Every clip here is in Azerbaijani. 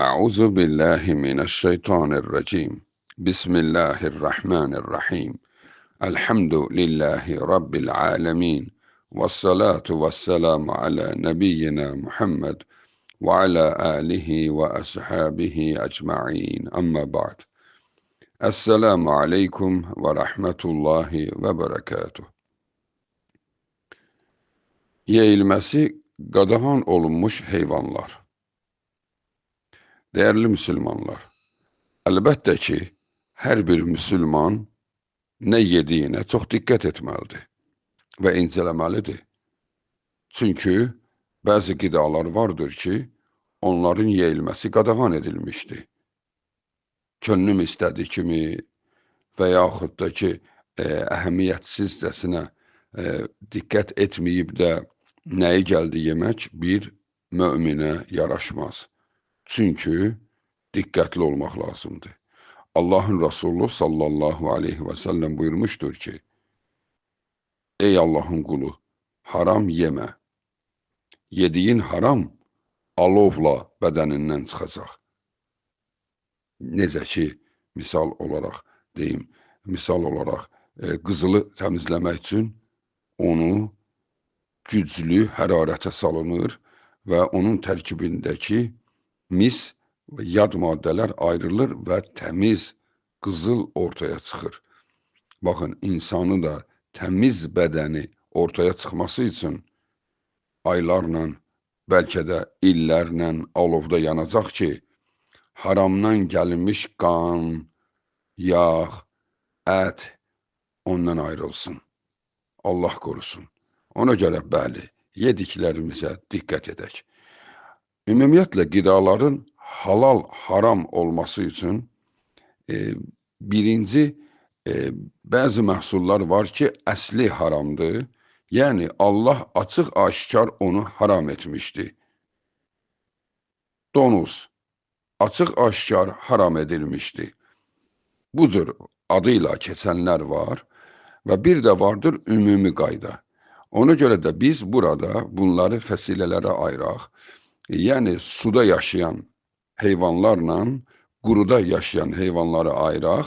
أعوذ بالله من الشيطان الرجيم. بسم الله الرحمن الرحيم. الحمد لله رب العالمين، والصلاة والسلام على نبينا محمد وعلى آله وأصحابه أجمعين. أما بعد. Esselamu Aleyküm ve Rahmetullahi ve Berekatuh. Yeyilmesi qadağan olunmuş heyvanlar. Değerli Müslümanlar, əlbəttə ki, hər bir Müslüman nə yediyinə çox diqqət etməlidir və incələməlidir. Çünki bəzi qidalar vardır ki, onların yeyilməsi qadağan edilmişdir. Könlüm istədiyi kimi və yaxud da ki, əhəmiyyətsizcəsinə diqqət etməyib də nəyi gəldi yemək bir möminə yaraşmaz. Çünki diqqətli olmaq lazımdır. Allahın Resulü sallallahu aleyhi və səlləm buyurmuşdur ki, ey Allahın qulu, haram yemə. Yediyin haram alovla bədənindən çıxacaq. Necə ki, misal olaraq qızılı təmizləmək üçün onu güclü hərarətə salınır və onun tərkibindəki mis və yad maddələr ayrılır və təmiz qızıl ortaya çıxır. Baxın, insanı da təmiz bədəni ortaya çıxması üçün aylarla, bəlkə də illərlə alovda yanacaq ki, haramdan gəlmiş qan, yağ, ət ondan ayrılsın. Allah qorusun. Ona görə bəli, yediklərimizə diqqət edək. Ümumiyyətlə, qidaların halal, haram olması üçün birinci, bəzi məhsullar var ki, əsli haramdır. Yəni, Allah açıq-aşkar onu haram etmişdir. Donuz açıq-aşkar haram edilmişdir. Bu cür adıyla keçənlər var və bir də vardır ümumi qayda. Ona görə də biz burada bunları fəsilələrə ayıraq. Yəni, suda yaşayan heyvanlarla quruda yaşayan heyvanları ayıraq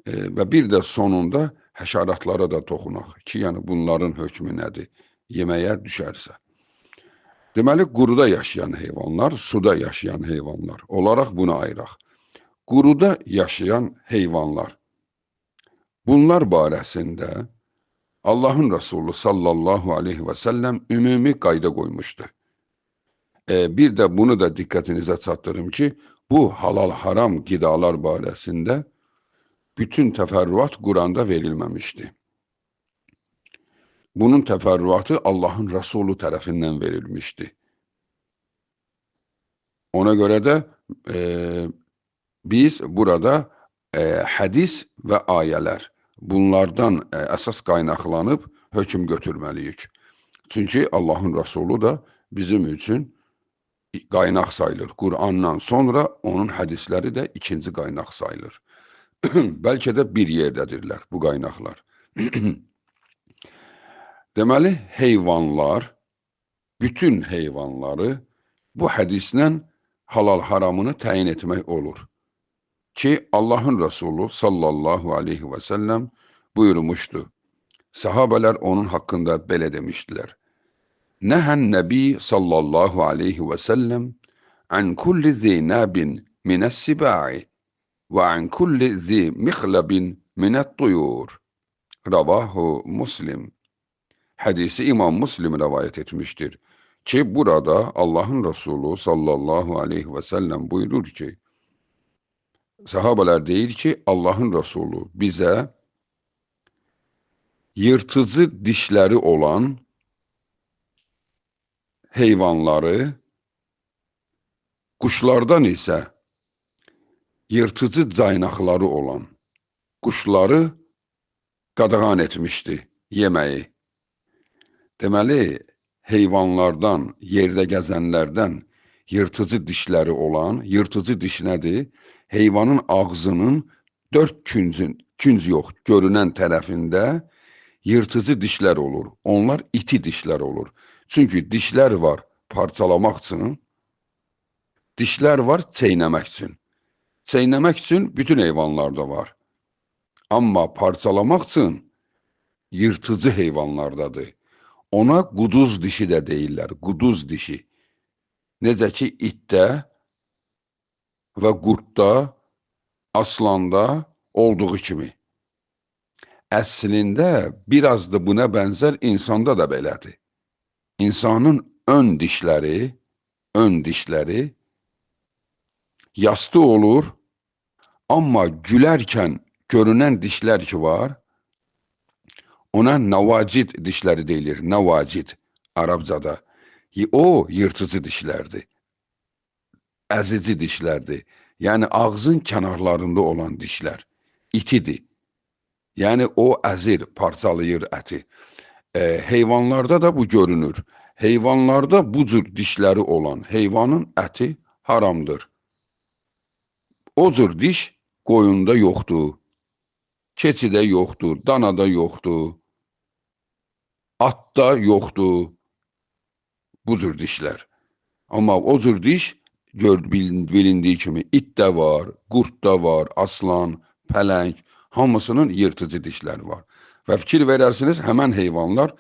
və bir də sonunda həşəratlara da toxunaq ki, yəni bunların hökmü nədir? Yeməyə düşərsə. Deməli, quruda yaşayan heyvanlar, suda yaşayan heyvanlar olaraq bunu ayıraq. Quruda yaşayan heyvanlar. Bunlar barəsində Allahın Resulü sallallahu aleyhi və səlləm ümumi qayda qoymuşdur. Bir də bunu da diqqətinizə çatdırım ki, bu halal-haram qidalar barəsində bütün təfərrüat Quranda verilməmişdir. Bunun təfərrüatı Allahın Resulü tərəfindən verilmişdir. Ona görə də biz burada hədis və ayələr, bunlardan əsas qaynaqlanıb hökm götürməliyik. Çünki Allahın Resulü da bizim üçün qaynaq sayılır. Qurandan sonra onun hədisləri də ikinci qaynaq sayılır. Bəlkə də bir yerdədirlər bu qaynaqlar. Deməli, heyvanlar, bütün heyvanları bu hədislə halal-haramını təyin etmək olur. Ki, Allahın Resulü sallallahu aleyhi və səlləm buyurmuşdu. Sahabələr onun haqqında belə demişdilər. Nəhən Nəbi sallallahu aleyhi və səlləm ən kulli zinabin minəs-sibai və ən kulli zi-mixləbin minət-tuyur. Ravahu Muslim. Hədisi İmam Muslim rəvayət etmişdir. Ki, burada Allahın Resulü sallallahu aleyhi və səlləm buyurur ki, sahabələr deyir ki, Allahın Resulü bizə yırtıcı dişləri olan heyvanları, quşlardan isə yırtıcı caynaqları olan quşları qadağan etmişdi yeməyi. Deməli, heyvanlardan, yerdə gəzənlərdən yırtıcı dişləri olan, yırtıcı diş nədir? Heyvanın ağzının dörd künc yox, görünən tərəfində yırtıcı dişlər olur. Onlar iti dişlər olur. Çünki dişlər var parçalamaq üçün, Dişlər var çeynəmək üçün. Çeynəmək üçün bütün heyvanlarda var. Amma parçalamaq üçün yırtıcı heyvanlardadır. Ona quduz dişi də deyirlər, quduz dişi. Necə ki, itdə və qurdda, aslanda olduğu kimi. Əslində, biraz da buna bənzər insanda da belədir. İnsanın ön dişləri yastı olur, amma gülərkən görünən dişlər ki var, ona navacid dişləri deyilir, navacid Arabcada. O, yırtıcı dişlərdir, əzici dişlərdir. Yəni, ağzın kənarlarında olan dişlər, itidir. Yəni, o əzir, parçalayır əti. Heyvanlarda da bu görünür. Heyvanlarda bu cür dişləri olan heyvanın əti haramdır. O cür diş qoyunda yoxdur, keçidə yoxdur, danada yoxdur, atda yoxdur bu cür dişlər. Amma o cür diş bilindiyi kimi itdə var, qurdda var, aslan, pələng, hamısının yırtıcı dişləri var. Və fikir verərsiniz, həmən heyvanlar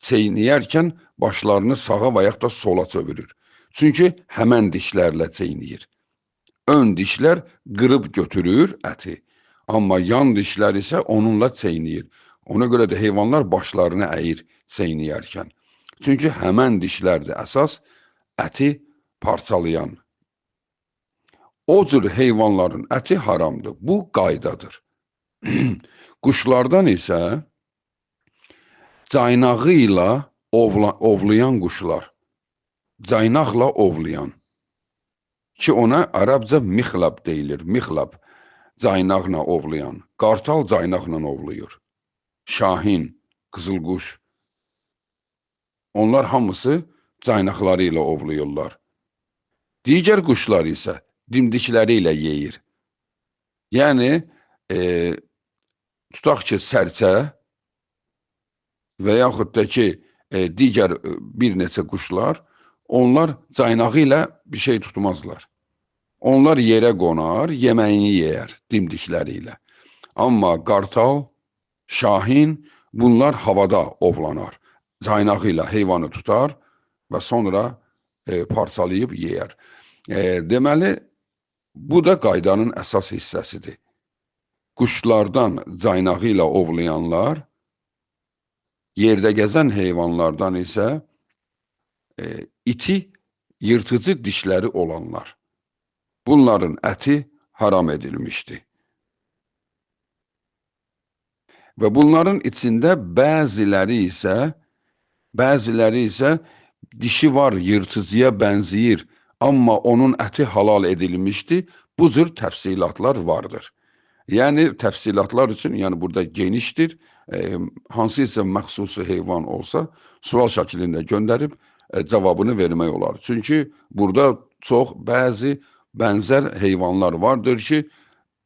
çeynəyərkən başlarını sağa və yaxud da sola çevirir. Çünki həmən dişlərlə çeynəyir. Ön dişlər qırıb götürür əti. Amma yan dişlər isə onunla çeynəyir. Ona görə də heyvanlar başlarını əyir çeynəyərkən. Çünki həmən dişlərdir əsas əti parçalayan. O cür heyvanların əti haramdır. Bu qaydadır. Quşlardan isə caynağı ilə ovlayan quşlar, caynaqla ovlayan ki ona Arabca mixlab deyilir, mixlab, caynaqla ovlayan, qartal caynaqla ovlayır, şahin, qızılquş, onlar hamısı caynaqları ilə ovlayırlar. Digər quşlar isə dimdikləri ilə yeyir. Yəni, tutaq ki, sərçə və yaxud da ki, digər bir neçə quşlar, onlar caynağı ilə bir şey tutmazlar. Onlar yerə qonar, yeməyini yeyər dimdikləri ilə. Amma qartal, şahin, bunlar havada ovlanar. Caynağı ilə heyvanı tutar və sonra parçalayıb yeyər. Deməli, bu da qaydanın əsas hissəsidir. Quşlardan caynağı ilə ovlayanlar, yerdə gəzən heyvanlardan isə iti, yırtıcı dişləri olanlar. Bunların əti haram edilmişdir. Və bunların içində bəziləri isə dişi var, yırtıcıya bənzəyir, amma onun əti halal edilmişdir. Bu cür təfsilatlar vardır. Yəni, təfsilatlar üçün, yəni burada genişdir, hansısa məxsusu heyvan olsa, sual şəklində göndərib cavabını vermək olar. Çünki burada çox bəzi bənzər heyvanlar vardır ki,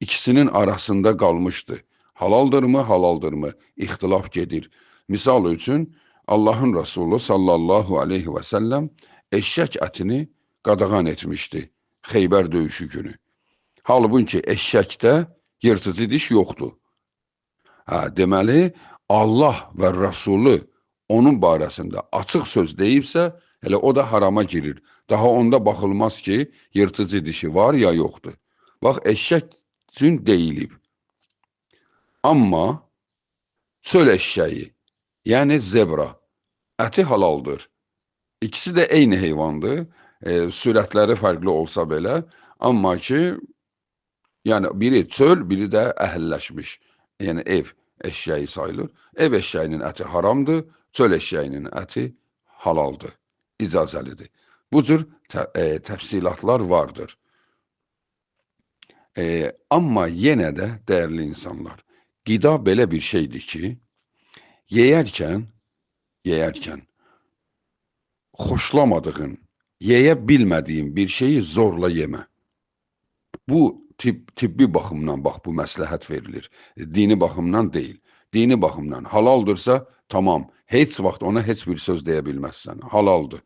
ikisinin arasında qalmışdır. Halaldırmı, halaldırmı? İxtilaf gedir. Misal üçün, Allahın Rasulü sallallahu aleyhi və səlləm eşşək ətini qadağan etmişdi Xeybər döyüşü günü. Halbuki eşşəkdə yırtıcı diş yoxdur. Deməli, Allah və Rasulü onun barəsində açıq söz deyibsə, elə o da harama girir. Daha onda baxılmaz ki, yırtıcı dişi var ya yoxdur. Bax, eşşək üçün deyilib. Amma çöl eşşəyi, yəni zebra, əti halaldır. İkisi də eyni heyvandır. Sürətləri fərqli olsa belə. Amma ki, yəni biri çöl, biri də əhəlləşmiş. Yəni ev eşşəyi sayılır. Ev eşşəyinin əti haramdır, çöl eşşəyinin əti halaldır, icazəlidir. Bu cür təfsilatlar vardır. Amma yenə də, dəyərli insanlar, qida belə bir şeydir ki, yeyərkən xoşlamadığın, yeyə bilmədiyin bir şeyi zorla yemə. Bu, tibbi baxımdan, bax, bu məsləhət verilir. Dini baxımdan deyil. Dini baxımdan halaldırsa, tamam, heç vaxt ona heç bir söz deyə bilməzsən. Halaldır.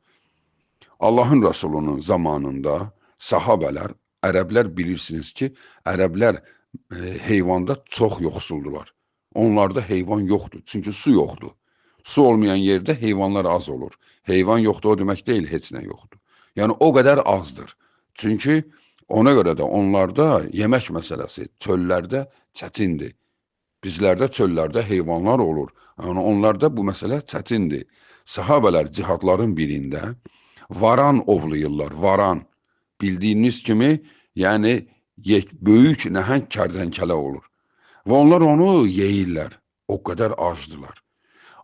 Allahın Rasulunun zamanında, sahabələr, ərəblər bilirsiniz ki, ərəblər heyvanda çox yoxsuldular. Onlarda heyvan yoxdur, çünki su yoxdur. Su olmayan yerdə heyvanlar az olur. Heyvan yoxdur o demək deyil, heç nə yoxdur. Yəni o qədər azdır. Çünki ona görə də onlarda yemək məsələsi çöllərdə çətindir. Bizlərdə çöllərdə heyvanlar olur. Yəni onlarda bu məsələ çətindir. Sahabələr cihadların birində varan ovlayırlar, varan. Bildiyiniz kimi, yəni böyük nəhəng kərdənkələ olur. Və onlar onu yeyirlər. O qədər acdılar.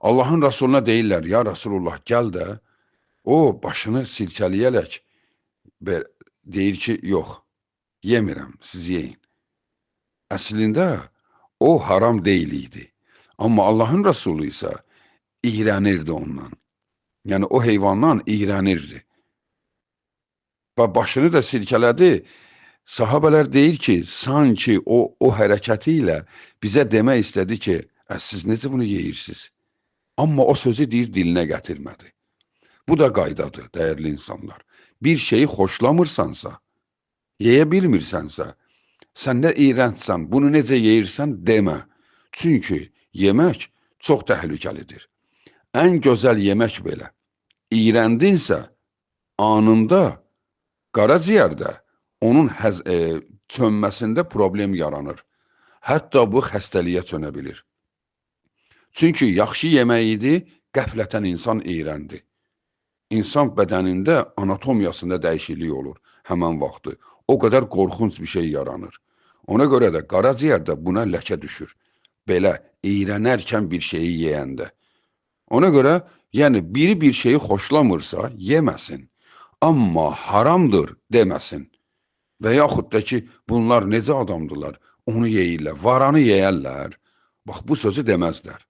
Allahın Rasuluna deyirlər, ya Rasulullah gəl də, o başını silkələyərək deyir ki, yox, yemirəm, siz yeyin. Əslində o haram deyil idi. Amma Allahın Rasulü isə iğrənirdi ondan. Yəni o heyvandan iğrənirdi. Və başını da silkələdi. Sahabələr deyir ki, sanki o hərəkəti ilə bizə demək istədi ki, siz necə bunu yeyirsiniz? Amma o sözü deyir, dilinə gətirmədi. Bu da qaydadır, dəyərli insanlar. Bir şeyi xoşlamırsansa, yeyə bilmirsənsə, sən nə iyrəncsən, bunu necə yeyirsən demə. Çünki yemək çox təhlükəlidir. Ən gözəl yemək belə. İyrəndinsə, anında, qaraciyərdə onun çönməsində problem yaranır. Hətta bu xəstəliyə çönə bilir. Çünki yaxşı yemək idi, qəflətən insan iyrəndi. İnsan bədənində anatomiyasında dəyişiklik olur həmən vaxtı. O qədər qorxunc bir şey yaranır. Ona görə də qaraciyərdə buna ləkə düşür. Belə iyrənərkən bir şeyi yeyəndə. Ona görə, yəni biri bir şeyi xoşlamırsa, yeməsin. Amma haramdır deməsin. Və yaxud da ki, bunlar necə adamdılar, onu yeyirlər, varanı yeyərlər. Bax, bu sözü deməzlər.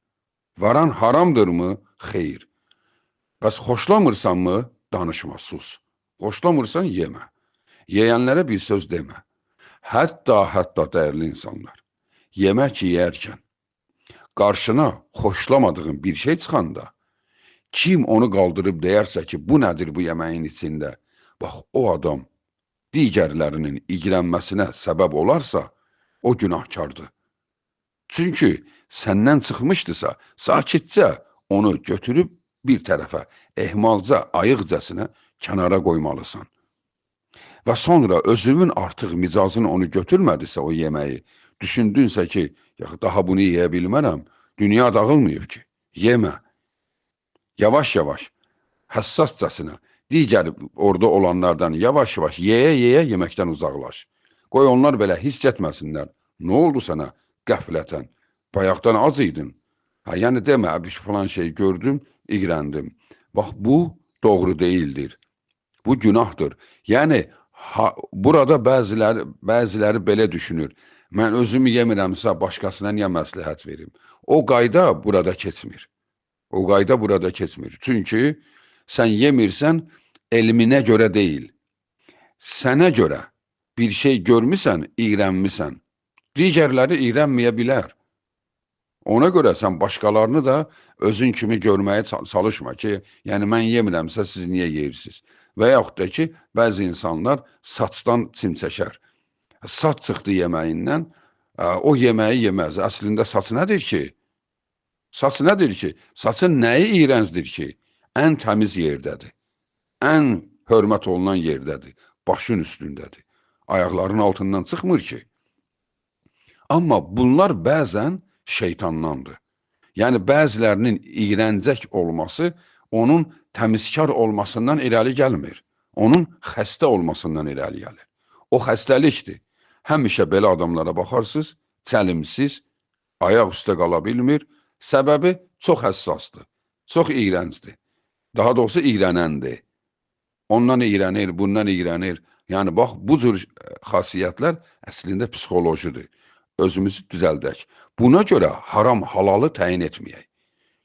Varan haramdırmı? Xeyr. Bəs xoşlamırsanmı? Danışma, sus. Xoşlamırsan, yemə. Yeyənlərə bir söz demə. Hətta dəyərli insanlar, yemək yeyərkən, qarşına xoşlamadığın bir şey çıxanda, kim onu qaldırıb deyərsə ki, bu nədir bu yeməyin içində? Bax, o adam digərlərinin iğrənməsinə səbəb olarsa, o günahkardır. Çünki səndən çıxmışdısa, sakitcə onu götürüb bir tərəfə, ehmalca, ayıqcəsinə kənara qoymalısan. Və sonra özünün artıq micazını onu götürmədisə o yeməyi, düşündünsə ki, daha bunu yeyə bilmərəm, dünya dağılmayıb ki, yemə. Yavaş-yavaş, həssascasına, digər orada olanlardan yavaş-yavaş yeyə-yeyə yeməkdən uzaqlaş. Qoy onlar belə hiss etməsinlər. Nə oldu sənə qəflətən? Bayaqdan az idin. Yəni demə, bir falan şey gördüm, iğrəndim. Bax, bu doğru deyildir. Bu günahdır. Yəni, burada bəziləri belə düşünür. Mən özümü yemirəmsə, başqasına niyə məsləhət verim? O qayda burada keçmir. O qayda burada keçmir. Çünki sən yemirsən, elminə görə deyil. Sənə görə bir şey görmüsən, iğrənmisən. Digərləri iğrənməyə bilər. Ona görə sən başqalarını da özün kimi görməyə çalışma ki, yəni mən yemirəmsə, siz niyə yeyirsiniz? Və yaxud da ki, bəzi insanlar saçdan çim çəkər. Saç çıxdı yeməyindən, o yeməyi yeməz. Əslində saç nədir ki? Saç nədir ki? Saçın nəyi iyrəncdir ki? Ən təmiz yerdədir. Ən hörmət olunan yerdədir. Başın üstündədir. Ayaqların altından çıxmır ki. Amma bunlar bəzən şeytandandır. Yəni, bəzilərinin iyrəncək olması onun təmizkar olmasından irəli gəlmir. Onun xəstə olmasından irəli gəlir. O xəstəlikdir. Həmişə belə adamlara baxarsınız, çəlimsiz, ayaq üstə qala bilmir. Səbəbi çox həssasdır, çox iyrəncdir. Daha doğrusu iyrənəndir. Ondan iyrənir, bundan iyrənir. Yəni, bax, bu cür xasiyyətlər əslində psixolojidir. Özümüzü düzəldək. Buna görə haram halalı təyin etməyək.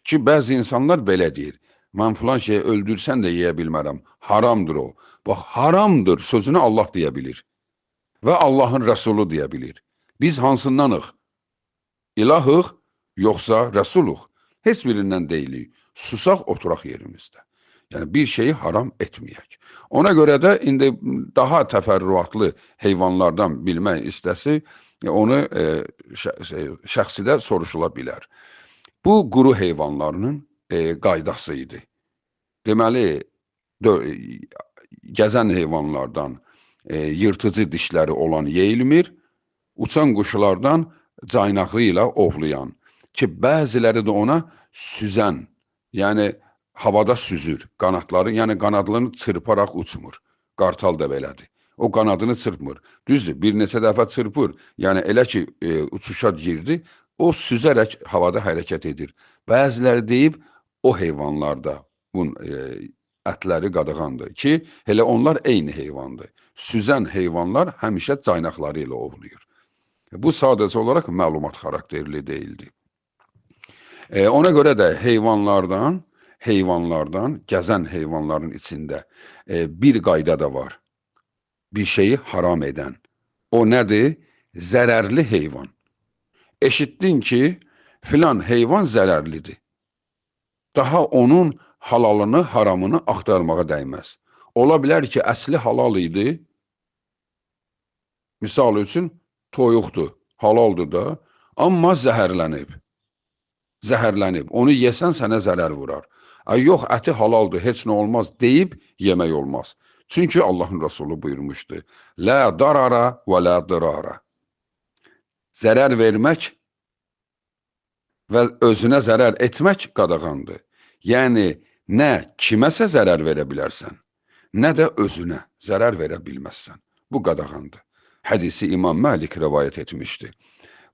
Ki, bəzi insanlar belə deyir. Mən filan şeyi öldürsən də yeyə bilmərəm. Haramdır o. Bax, haramdır sözünü Allah deyə bilir. Və Allahın Rəsulu deyə bilir. Biz hansındanıq? İlahıq, yoxsa Rəsuluq? Heç birindən deyilik. Susaq, oturaq yerimizdə. Yəni bir şeyi haram etməyək. Ona görə də indi daha təfərrüatlı heyvanlardan bilmək istəsi onu şəxsidə soruşula bilər. Bu quru heyvanlarının qaydası idi. Deməli, gəzən heyvanlardan yırtıcı dişləri olan yeyilmir, uçan quşlardan caynaqlı ilə ovlayan ki, bəziləri də ona süzən, yəni havada süzür qanadları, yəni qanadlarını çırparaq uçmur. Qartal da belədir. O qanadını çırpmır. Düzdür, bir neçə dəfə çırpır. Yəni elə ki, uçuşa girdi, o süzərək havada hərəkət edir. Bəziləri deyib, o heyvanlarda bunun ətləri qadağandır ki, elə onlar eyni heyvandır. Süzən heyvanlar həmişə caynaqları ilə ovlayır. Bu sadəcə olaraq məlumat xarakterli deyildi. Ona görə də heyvanlardan, gəzən heyvanların içində bir qayda da var. Bir şeyi haram edən. O nədir? Zərərli heyvan. Eşitdin ki, filan heyvan zərərlidir. Daha onun halalını, haramını axtarmağa dəyməz. Ola bilər ki, əsli halal idi. Misal üçün, toyuqdur, halaldır da, amma zəhərlənib. Onu yesən sənə zərər vurar. Yox, əti halaldır, heç nə olmaz deyib yemək olmaz. Çünki Allahın Rasulü buyurmuşdu, Lə darara və lə dirara. Zərər vermək və özünə zərər etmək qadağandır. Yəni, nə kiməsə zərər verə bilərsən, nə də özünə zərər verə bilməzsən. Bu qadağandır. Hədisi İmam Məlik rivayət etmişdi.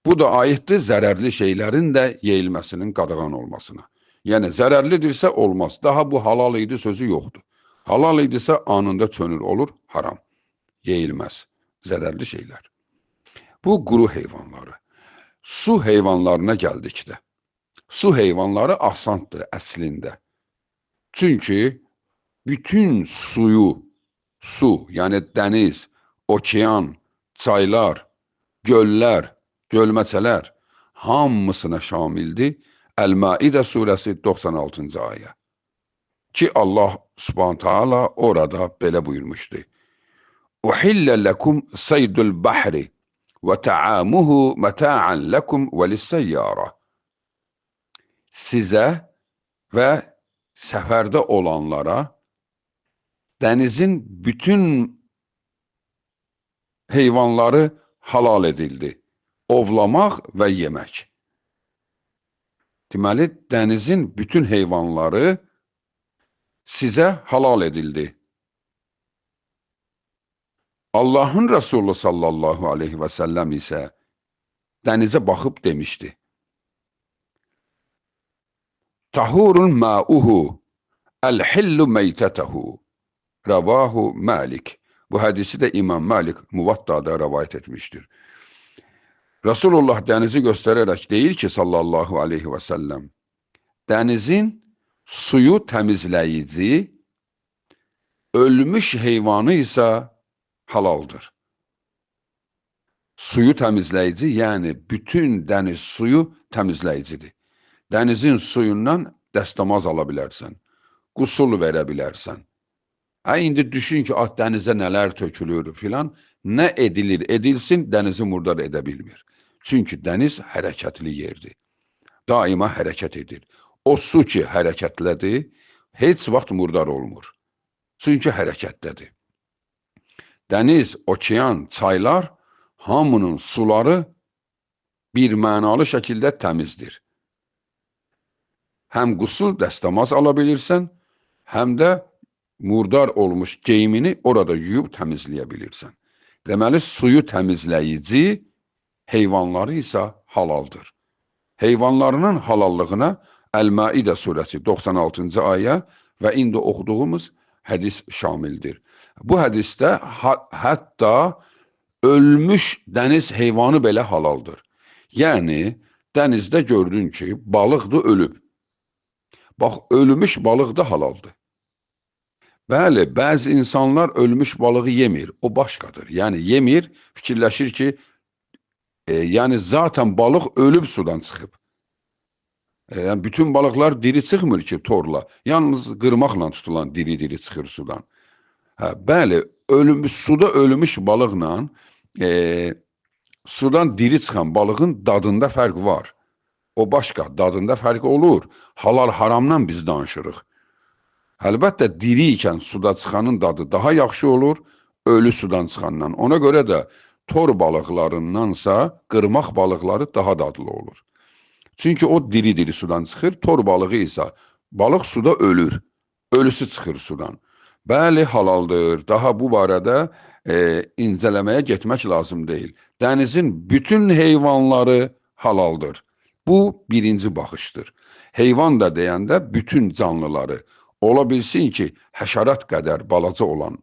Bu da aiddir zərərli şeylərin də yeyilməsinin qadağan olmasına. Yəni, zərərlidirsə olmaz. Daha bu halal idi sözü yoxdur. Halal idisə anında çönür olur, haram. Yeyilməz. Zərərli şeylər. Bu quru heyvanları. Su heyvanlarına gəldikdə. Su heyvanları asandır əslində. Çünki bütün su, yəni dəniz, okean, çaylar, göllər, gölməçələr hamısına şamildir. Əl-Maidə surəsi 96-cı ayə. Ki Allah Subhanahu Taala orada belə buyurmuşdu. Uhillə ləkum saydul bahri və ta'amuhu mata'an lakum və lis-səyyara. Sizə və səfərdə olanlara dənizin bütün heyvanları halal edildi. Ovlamaq və yemək. Deməli, dənizin bütün heyvanları sizə halal edildi. Allahın Resulü sallallahu aleyhi və səlləm isə dənizə baxıb demişdi. Tahurun ma'uhu, əl-hillu meytətəhu, rəvahu Məlik. Bu hədisi də İmam Məlik Muvatta'da rəvayət etmişdir. Rasulullah dənizi göstərərək deyir ki, sallallahu aleyhi və səlləm, dənizin suyu təmizləyici, ölmüş heyvanı isə halaldır. Suyu təmizləyici, yəni bütün dəniz suyu təmizləyicidir. Dənizin suyundan dəstəmaz ala bilərsən, qusul verə bilərsən. İndi düşün ki, dənizə nələr tökülür filan, nə edilir, edilsin, dənizi murdar edə bilmir. Çünki dəniz hərəkətli yerdir. Daima hərəkət edir. O su ki hərəkətlədir, heç vaxt murdar olmur. Çünki hərəkətdədir. Dəniz, okean, çaylar, hamının suları bir mənalı şəkildə təmizdir. Həm qusul dəstəmaz ala bilirsən, həm də murdar olmuş geyimini orada yuyub təmizləyə bilirsən. Deməli, suyu təmizləyici, heyvanları isə halaldır. Heyvanlarının halallığına Əl-Maidə surəsi 96-cı ayə və indi oxuduğumuz hədis şamildir. Bu hədisdə hətta ölmüş dəniz heyvanı belə halaldır. Yəni, dənizdə gördün ki, balıqdır ölüb. Bax, ölmüş balıq da halaldır. Bəli, bəzi insanlar ölmüş balığı yemir, o başqadır. Yəni, yemir, fikirləşir ki, yəni zaten balıq ölüb sudan çıxıb. Yəni bütün balıqlar diri çıxmır ki, torla. Yalnız qırmaqla tutulan diri-diri çıxır sudan. Bəli, suda ölmüş balıqla sudan diri çıxan balığın dadında fərq var. O başqa, dadında fərq olur. Halal haramdan biz danışırıq. Əlbəttə, diri ikən suda çıxanın dadı daha yaxşı olur, ölü sudan çıxandan. Ona görə də tor balıqlarındansa qırmaq balıqları daha dadlı olur. Çünki o diri-diri sudan çıxır, tor balığı isə balıq suda ölür, ölüsü çıxır sudan. Bəli, halaldır. Daha bu barədə incələməyə getmək lazım deyil. Dənizin bütün heyvanları halaldır. Bu birinci baxışdır. Heyvan da deyəndə bütün canlıları, ola bilsin ki, həşərat qədər balaca olan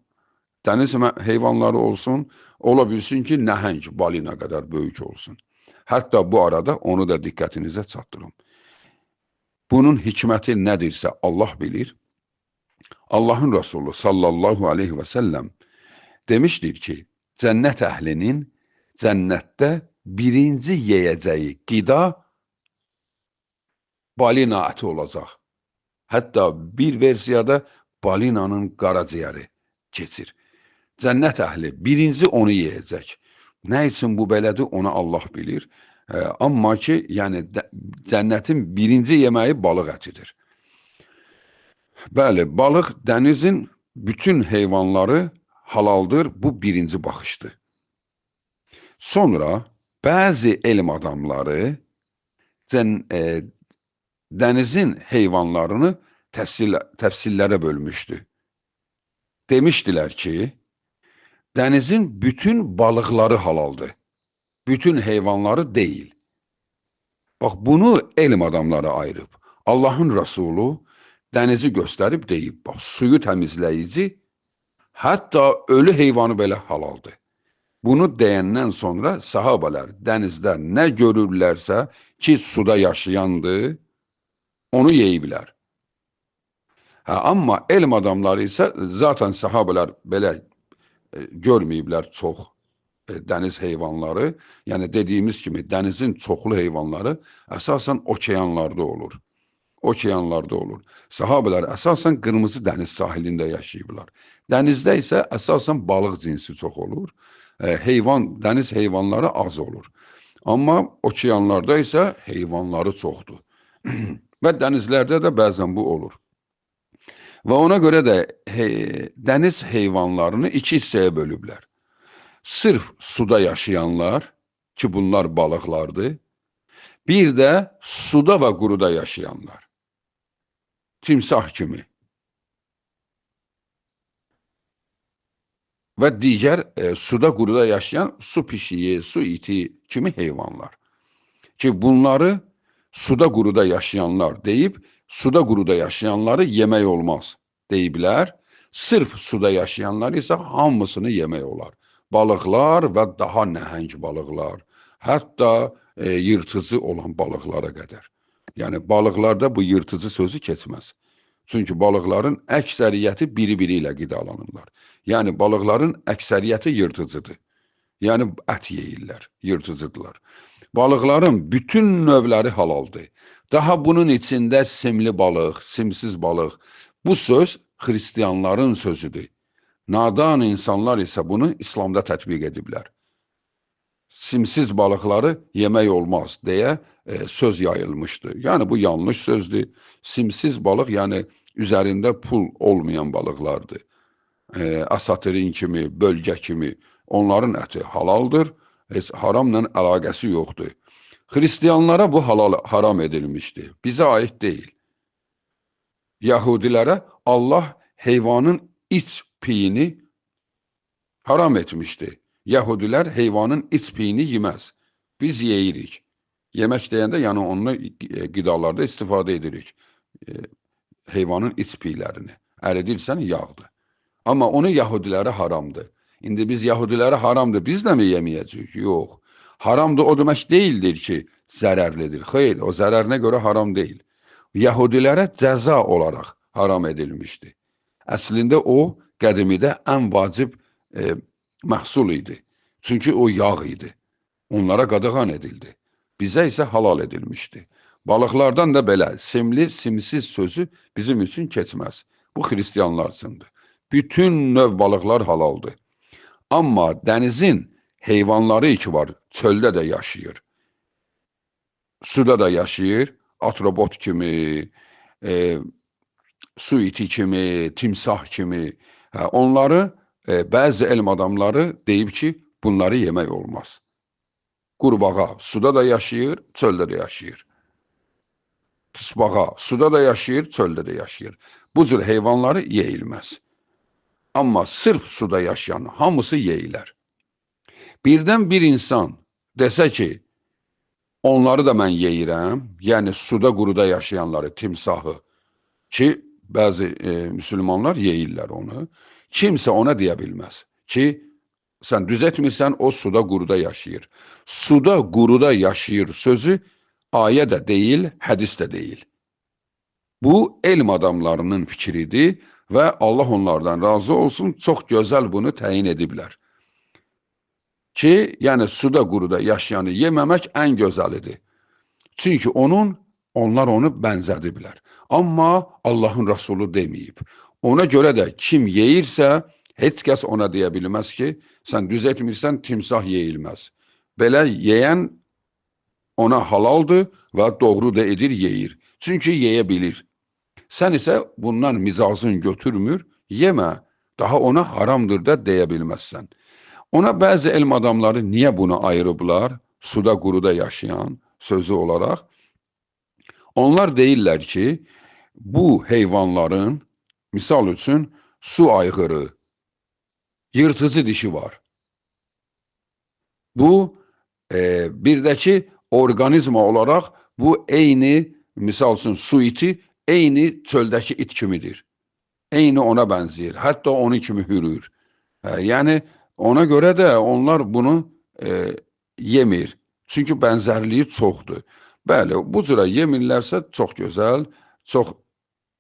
dəniz heyvanları olsun, ola bilsin ki, nəhəng balina qədər böyük olsun. Hətta bu arada onu da diqqətinizə çatdırım. Bunun hikməti nədirsə Allah bilir. Allahın Resulü sallallahu aleyhi və səlləm demişdir ki, cənnət əhlinin cənnətdə birinci yeyəcəyi qida balina əti olacaq. Hətta bir versiyada balinanın qaraciyəri keçir. Cənnət əhli birinci onu yeyəcək. Nə üçün bu belədir, onu Allah bilir. Amma ki, yəni cənnətin birinci yeməyi balıq ətidir. Bəli, balıq dənizin bütün heyvanları halaldır, bu birinci baxışdır. Sonra bəzi elm adamları dənizin heyvanlarını təfsillərə bölmüşdü. Demişdilər ki, dənizin bütün balıqları halaldır, bütün heyvanları deyil. Bax, bunu elm adamları ayırıb. Allahın Resulü dənizi göstərib deyib, bax, suyu təmizləyici, hətta ölü heyvanı belə halaldır. Bunu deyəndən sonra sahabələr dənizdə nə görürlərsə ki, suda yaşayandır, onu yeyiblər. Amma elm adamları isə zaten sahabələr belə görməyiblər çox dəniz heyvanları. Yəni dediyimiz kimi dənizin çoxlu heyvanları əsasən okeanlarda olur. Okeanlarda olur. Sahabələr əsasən qırmızı dəniz sahilində yaşayıblar. Dənizdə isə əsasən balıq cinsi çox olur. Dəniz heyvanları az olur. Amma okeanlarda isə heyvanları çoxdur. Və dənizlərdə də bəzən bu olur. Və ona görə də dəniz heyvanlarını iki hissəyə bölüblər. Sırf suda yaşayanlar, ki bunlar balıqlardır. Bir də suda və quruda yaşayanlar. Timsah kimi. Və digər suda quruda yaşayan su pişiyi, su iti kimi heyvanlar. Ki bunları suda quruda yaşayanlar deyib, suda quruda yaşayanları yemək olmaz deyiblər. Sırf suda yaşayanlar isə hamısını yemək olar. Balıqlar və daha nəhəng balıqlar, hətta yırtıcı olan balıqlara qədər. Yəni balıqlarda bu yırtıcı sözü keçməz. Çünki balıqların əksəriyyəti biri-biri ilə qidalanırlar. Yəni balıqların əksəriyyəti yırtıcıdır. Yəni ət yeyirlər, yırtıcıdırlar. Balıqların bütün növləri halaldır. Daha bunun içində simli balıq, simsiz balıq. Bu söz xristiyanların sözüdür. Nadan insanlar isə bunu İslamda tətbiq ediblər. Simsiz balıqları yemək olmaz deyə söz yayılmışdır. Yəni bu yanlış sözdür. Simsiz balıq yəni üzərində pul olmayan balıqlardır. Asatirin kimi, bölgə kimi onların əti halaldır. Heç haramla əlaqəsi yoxdur. Xristiyanlara bu haram edilmişdir. Bizə aid deyil. Yahudilərə Allah heyvanın iç piyini haram etmişdi. Yahudilər heyvanın iç piyini yeməz. Biz yeyirik. Yemək deyəndə yəni onu qidalarda istifadə edirik. Heyvanın iç piylərini. Əridirsən yağdır. Amma onu yahudilərə haramdır. İndi biz yahudilərə haramdır, biz də mi yeməyəcəyik? Yox. Haramdır o demək deyildir ki, zərərlidir. Xeyr, o zərərinə görə haram deyil. Yahudilərə cəza olaraq haram edilmişdi. Əslində o, qədimidə ən vacib məhsul idi. Çünki o yağ idi. Onlara qadağan edildi. Bizə isə halal edilmişdi. Balıqlardan da belə simli, simsiz sözü bizim üçün keçməz. Bu xristianlar üçündür. Bütün növ balıqlar halaldır. Amma dənizin heyvanları ki var, çöldə də yaşayır. Suda da yaşayır, atrobot kimi, su iti kimi, timsah kimi. Onları bəzi elm adamları deyib ki, bunları yemək olmaz. Qurbağa suda da yaşayır, çöldə də yaşayır. Tısbağa suda da yaşayır, çöldə də yaşayır. Bu cür heyvanları yeyilməz. Amma sırf suda yaşayan hamısı yeyilər. Birdən bir insan desə ki, onları da mən yeyirəm, yəni suda quruda yaşayanları, timsahı ki, bəzi müsəlmanlar yeyirlər onu. Kimsə ona deyə bilməz ki, sən düz etmirsən, o suda quruda yaşayır. Suda quruda yaşayır sözü ayə də deyil, hədis də deyil. Bu, elm adamlarının fikridir və Allah onlardan razı olsun, çox gözəl bunu təyin ediblər. Ki, yəni suda quruda yaşayanı yeməmək ən gözəlidir. Çünki onlar onu bənzədiblər. Amma Allahın Rasulü deməyib. Ona görə də kim yeyirsə, heç kəs ona deyə bilməz ki, sən düz etmirsən, timsah yeyilməz. Belə yeyən ona halaldır və doğru da edir, yeyir. Çünki yeyə bilir. Sən isə bundan mizazın götürmür, yemə, daha ona haramdır da deyə bilməzsən. Ona bəzi elm adamları niyə bunu ayırıblar, suda quruda yaşayan sözü olaraq? Onlar deyirlər ki, bu heyvanların, misal üçün, su aygırı, yırtıcı dişi var. Bu, bir də ki, orqanizma olaraq bu eyni, misal üçün, su iti, eyni çöldəki it kimidir. Eyni ona bənzəyir, hətta onun kimi hürür. Yəni, ona görə də onlar bunu yemir. Çünki bənzərliyi çoxdur. Bəli, bu cürə yemirlərsə çox gözəl, çox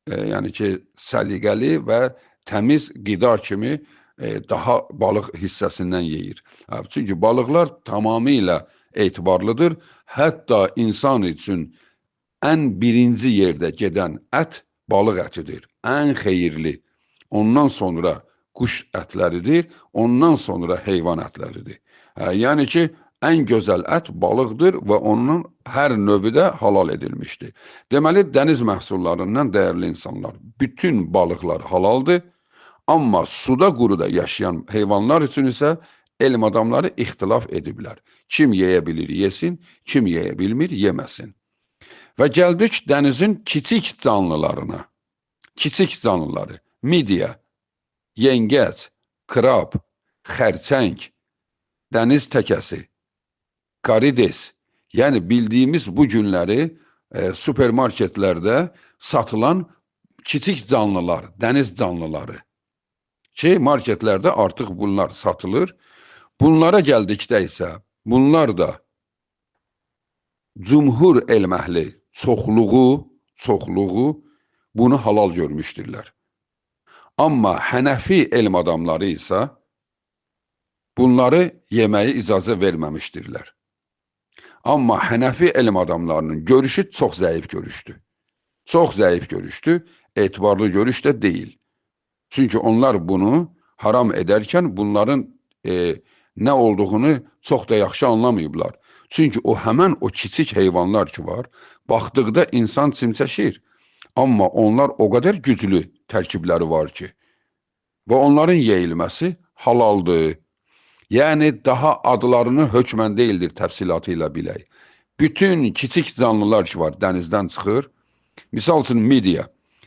yəni ki, səliqəli və təmiz qida kimi daha balıq hissəsindən yeyir. Çünki balıqlar tamamilə etibarlıdır. Hətta insan üçün ən birinci yerdə gedən ət balıq ətidir. Ən xeyirli. Ondan sonra quş ətləridir, ondan sonra heyvan ətləridir. Yəni ki, ən gözəl ət balıqdır və onun hər növü də halal edilmişdir. Deməli, dəniz məhsullarından dəyərli insanlar, bütün balıqlar halaldır, amma suda quruda yaşayan heyvanlar üçün isə elm adamları ixtilaf ediblər. Kim yeyə bilir, yesin, kim yeyə bilmir, yeməsin. Və gəldik dənizin kiçik canlılarına. Kiçik canlıları, midyə, yengəc, krab, xərçəng, dəniz təkəsi, karides, yəni bildiyimiz bu günləri supermarketlərdə satılan kiçik canlılar, dəniz canlıları ki, marketlərdə artıq bunlar satılır. Bunlara gəldikdə isə, bunlar da cümhur elm əhli çoxluğu bunu halal görmüşdürlər. Amma Hənəfi elm adamları isə bunları yeməyi icazə verməmişdirlər. Amma Hənəfi elm adamlarının görüşü çox zəif görüşdür. Çox zəif görüşdür, etibarlı görüş də deyil. Çünki onlar bunu haram edərkən bunların nə olduğunu çox da yaxşı anlamayıblar. Çünki həmən o kiçik heyvanlar ki var, baxdıqda insan çimçəşir. Amma onlar o qədər güclü tərkibləri var ki, və onların yeyilməsi halaldır. Yəni, daha adlarını hökmən deyildir təfsilatı ilə bilək. Bütün kiçik canlılar ki var, dənizdən çıxır. Misal üçün, midyə.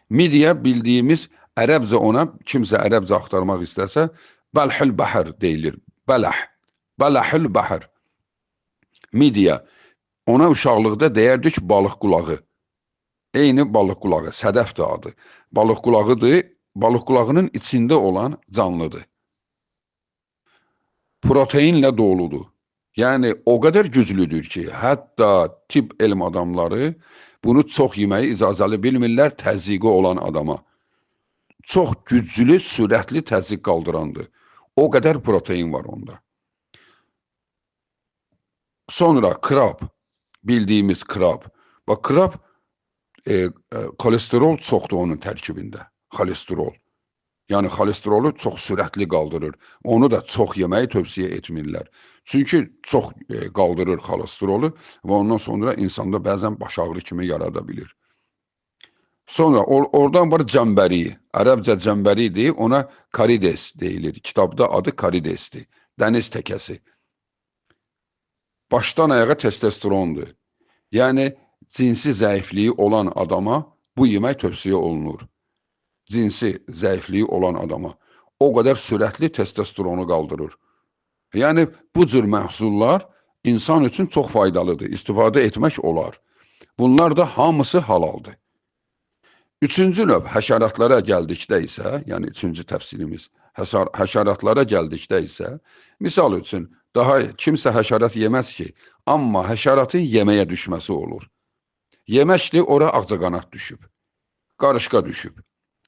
Midyə bildiyimiz, ərəbcə ona, kimsə ərəbcə axtarmaq istəsə, bəlhül bəhər deyilir. Bələhül bəhər. Midyə. Ona uşaqlıqda deyərdik balıq qulağı. Eyni balıq qulağı, sədəf də adı. Balıq qulağıdır, balıq qulağının içində olan canlıdır. Proteinlə doludur. Yəni, o qədər güclüdür ki, hətta tibb elm adamları bunu çox yeməyi icazəli bilmirlər təzyiqi olan adama. Çox güclü, sürətli təzyiq qaldırandır. O qədər protein var onda. Sonra krab, bildiyimiz krab. Bax, krab kolesterol çoxdur onun tərkibində. Kolesterol. Yəni xolesterolu çox sürətli qaldırır. Onu da çox yeməyi tövsiyə etmirlər. Çünki çox qaldırır xolesterolu və ondan sonra insanda bəzən baş ağrı kimi yarada bilir. Sonra oradan var cəmbəri. Ərəbcə cəmbəridir, ona karides deyilir. Kitabda adı karidesdir. Dəniz təkəsi. Başdan ayağa testosterondur. Yəni cinsi zəifliyi olan adama bu yemək tövsiyə olunur. Cinsi zəifliyi olan adama o qədər sürətli testosteronu qaldırır. Yəni bu cür məhsullar insan üçün çox faydalıdır. İstifadə etmək olar. Bunlar da hamısı halaldır. Üçüncü növ həşəratlara gəldikdə isə, yəni üçüncü təfsirimiz həşəratlara gəldikdə isə, misal üçün daha kimsə həşərat yeməz ki, amma həşəratın yeməyə düşməsi olur. Yeməkdir, ora ağcaqanad düşüb, qarışqa düşüb.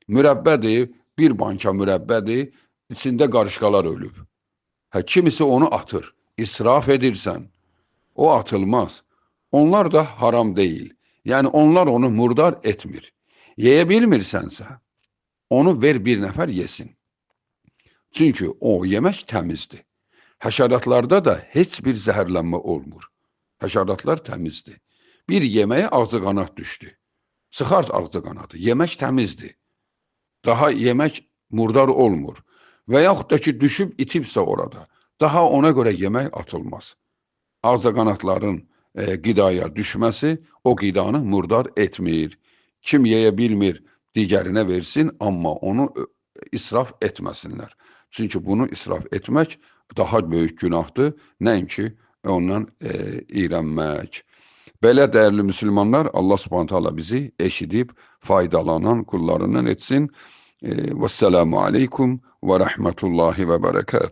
Mürəbbədir, bir banka mürəbbədir, içində qarışqalar ölüb. Kimisi onu atır, israf edirsən, o atılmaz. Onlar da haram deyil. Yəni onlar onu murdar etmir. Yeyə bilmirsənsə, onu ver bir nəfər yesin. Çünki o yemək təmizdir. Həşəratlarda da heç bir zəhərlənmə olmur. Həşəratlar təmizdir. Bir yeməyə ağcaqanad düşdü. Çıxart ağcaqanadı, yemək təmizdir. Daha yemək murdar olmur. Və yaxud da ki, düşüb itibsə orada, daha ona görə yemək atılmaz. Ağcaqanadların qidaya düşməsi o qidanı murdar etmir. Kim yeyə bilmir, digərinə versin, amma onu israf etməsinlər. Çünki bunu israf etmək daha böyük günahdır, nəinki ondan iyrənmək. Belə dəyərli müsəlmanlar, Allah Subhanahu taala bizi eşidib faydalanan qullarından etsin. Vəssalamu aleykum və rəhmətullahi və bərəkatuhu.